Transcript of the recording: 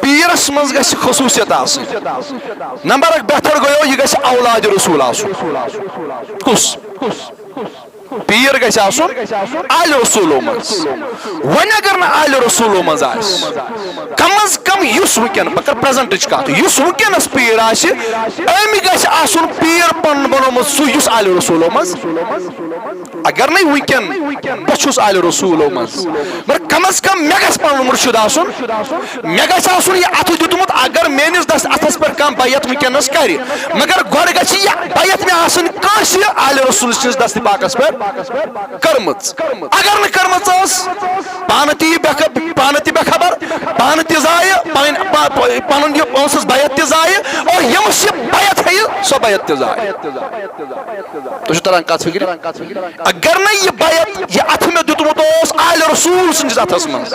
Paris مز گژھِ خصوصیت آسٕنۍ نمبر اکھ بہتر گوٚو یہِ گژھِ اولاد رسول آسُن کُس پیر گژھِ آسُن آلہِ رسولو منٛز وۄنۍ اگر نہٕ آلہِ رسولو منٛز آسہِ کم از کم یُس وٕنکٮ۪ن بہٕ کرٕ پریزنٹٕچ کتھ یُس وٕنکٮ۪نس پیٖر آسہِ أمۍ گژھِ آسُن پیٖر پنُن بنومُت سُہ یُس آلہِ رسولو منٛز اگر نہٕ وٕنکٮ۪ن بہٕ چھُس آلہِ رسولو منٛز مگر کم از کم مےٚ گژھِ پنُن مُرشد آسُن مےٚ گژھِ آسُن یہِ اَتھٕ دیُتمُت اگر میٲنِس اَتھس پٮ۪ٹھ کانٛہہ بیعت وٕنکٮ۪نس کرِ مگر گۄڈٕ گژھِ یہِ بیعت مےٚ آسٕنۍ کٲنٛسہِ آلہِ رسول سٕنٛدِس دستہِ پاکس پٮ۪ٹھ کٔرمٕژ اگر نہٕ کٔرمٕژ ٲس پانہٕ تہِ بے خبر پانہٕ تہِ ضایہِ پنُن یہِ ٲسٕس بیعت تہِ ضایہِ اور ییٚمِس یہِ بیعت ہیٚیہِ سۄ بیعت تہِ ضایہِ تۄہہِ چھُو تران کتھ فِکرِ اگر نہٕ یہِ بیعت یہِ اَتھٕ مےٚ دیُتمُت اوس آلہِ رسول سٕنٛدِس اَتھس منٛز